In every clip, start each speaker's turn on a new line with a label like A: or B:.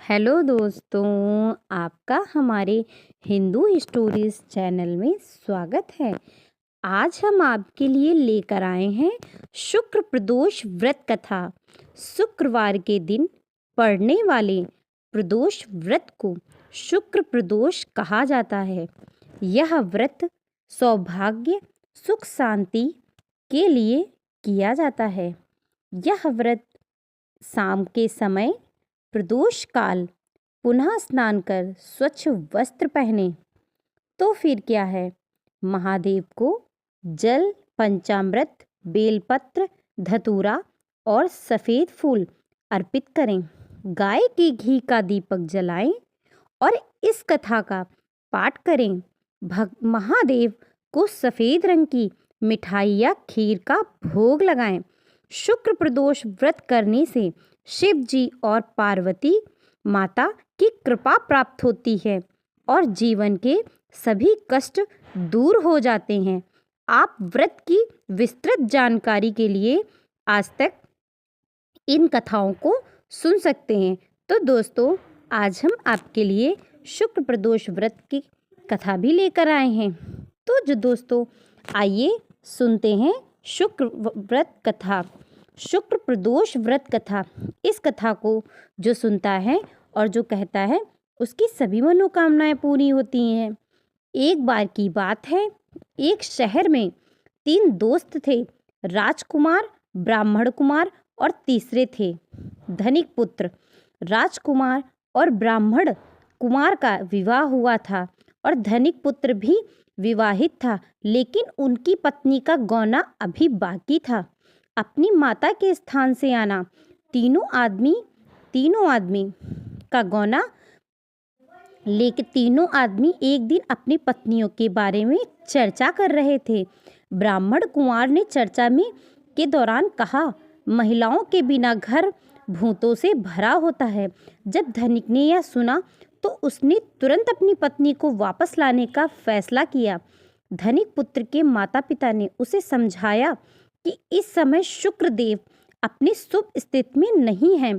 A: Hello दोस्तों, आपका हमारे हिंदू स्टोरीज चैनल में स्वागत है। आज हम आपके लिए लेकर आए हैं शुक्र प्रदोष व्रत कथा। शुक्रवार के दिन पड़ने वाले प्रदोष व्रत को शुक्र प्रदोष कहा जाता है। यह व्रत सौभाग्य, सुख, शांति के लिए किया जाता है। यह व्रत शाम के समय प्रदोष काल पुनः स्नान कर स्वच्छ वस्त्र पहने। तो फिर क्या है, महादेव को जल, पंचामृत, बेलपत्र, धतूरा और सफ़ेद फूल अर्पित करें। गाय के घी का दीपक जलाएं और इस कथा का पाठ करें। महादेव को सफ़ेद रंग की मिठाई या खीर का भोग लगाएं। शुक्र प्रदोष व्रत करने से शिव जी और पार्वती माता की कृपा प्राप्त होती है और जीवन के सभी कष्ट दूर हो जाते हैं। आप व्रत की विस्तृत जानकारी के लिए आज तक इन कथाओं को सुन सकते हैं। तो दोस्तों, आज हम आपके लिए शुक्र प्रदोष व्रत की कथा भी लेकर आए हैं। तो जो दोस्तों, आइए सुनते हैं शुक्र व्रत कथा। शुक्र प्रदोष व्रत कथा। इस कथा को जो सुनता है और जो कहता है उसकी सभी मनोकामनाएं पूरी होती हैं। एक बार की बात है, एक शहर में 3 दोस्त थे। राजकुमार, ब्राह्मण कुमार और तीसरे थे धनिक पुत्र। राजकुमार और ब्राह्मण कुमार का विवाह हुआ था और धनिक पुत्र भी विवाहित था, लेकिन उनकी पत्नी का गौना अभी बाकी था। अपनी माता के स्थान से आना। तीनों आदमी का गौना लेकर तीनों आदमी एक दिन अपनी पत्नियों के बारे में चर्चा कर रहे थे। ब्राह्मण कुमार ने चर्चा में के दौरान कहा, महिलाओं के बिना घर भूतों से भरा होता है। जब धनिक ने यह सुना तो उसने तुरंत अपनी पत्नी को वापस लाने का फैसला किया। धनिक पुत्र के माता पिता ने उसे समझाया कि इस समय शुक्र देव अपनी शुभ स्थिति में नहीं हैं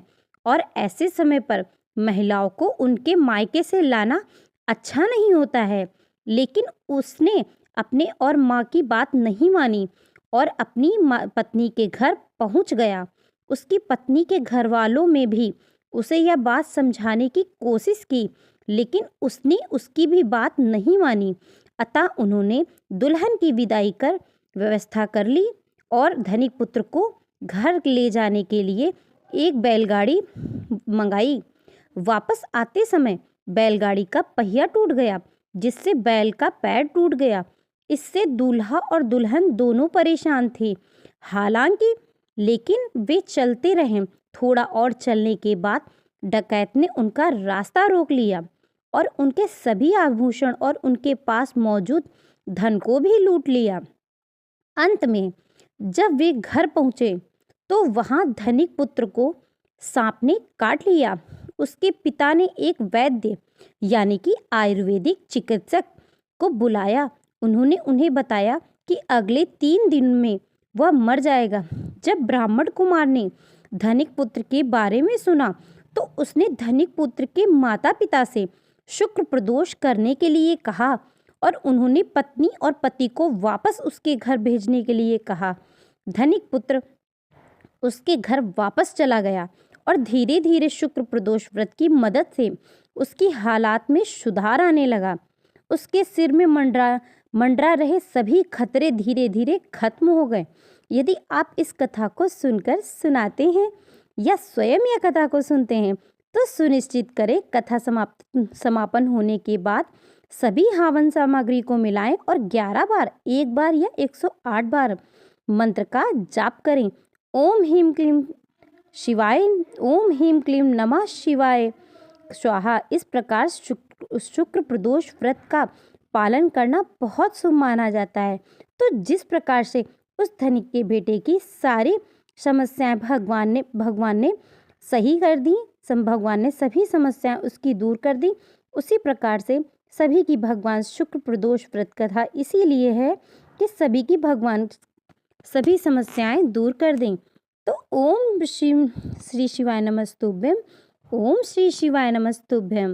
A: और ऐसे समय पर महिलाओं को उनके मायके से लाना अच्छा नहीं होता है। लेकिन उसने अपने और माँ की बात नहीं मानी और अपनी पत्नी के घर पहुँच गया। उसकी पत्नी के घर वालों में भी उसे यह बात समझाने की कोशिश की, लेकिन उसने उसकी भी बात नहीं मानी। अतः उन्होंने दुल्हन की विदाई कर व्यवस्था कर ली और धनिक पुत्र को घर ले जाने के लिए एक बैलगाड़ी मंगाई। वापस आते समय बैलगाड़ी का पहिया टूट गया, जिससे बैल का पैर टूट गया। इससे दूल्हा और दुल्हन दोनों परेशान थे। हालांकि लेकिन वे चलते रहे। थोड़ा और चलने के बाद डकैत ने उनका रास्ता रोक लिया और उनके सभी आभूषण और उनके पास मौजूद धन को भी लूट लिया। अंत में जब वे घर पहुंचे तो वहां धनिक पुत्र को सांप ने काट लिया। उसके पिता ने एक वैद्य यानी कि आयुर्वेदिक चिकित्सक को बुलाया। उन्होंने उन्हें बताया कि अगले 3 दिन में वह मर जाएगा। जब ब्राह्मण कुमार ने धनिक पुत्र के बारे में सुना तो उसने धनिक पुत्र के माता पिता से शुक्र प्रदोष करने के लिए कहा और उन्होंने पत्नी और पति को वापस उसके घर भेजने के लिए कहा। धनिक पुत्र उसके घर वापस चला गया और धीरे धीरे शुक्र प्रदोष व्रत की मदद से उसकी हालात में सुधार आने लगा। उसके सिर में मंडरा रहे सभी खतरे धीरे धीरे खत्म हो गए। यदि आप इस कथा को सुनकर सुनाते हैं या स्वयं यह कथा को सुनते हैं तो सुनिश्चित करें कथा समापन होने के बाद सभी हवन सामग्री को मिलाएं और 11 बार, एक बार या 108 बार मंत्र का जाप करें। ओम ह्रीं क्लीं शिवाय, ओम ह्रीं क्लीं नमः शिवाय स्वाहा। इस प्रकार शुक्र प्रदोष व्रत का पालन करना बहुत शुभ माना जाता है। तो जिस प्रकार से उस धनिक के बेटे की सारी समस्याएं भगवान ने सही कर दी, भगवान ने सभी समस्याएं उसकी दूर कर दी, उसी प्रकार से सभी की भगवान शुक्र प्रदोष व्रत कथा इसीलिए है कि सभी की भगवान सभी समस्याएं दूर कर दें। तो ओम श्री शिवाय नमस्तुभ्यं। ओम श्री शिवाय नमस्तुभ्यम।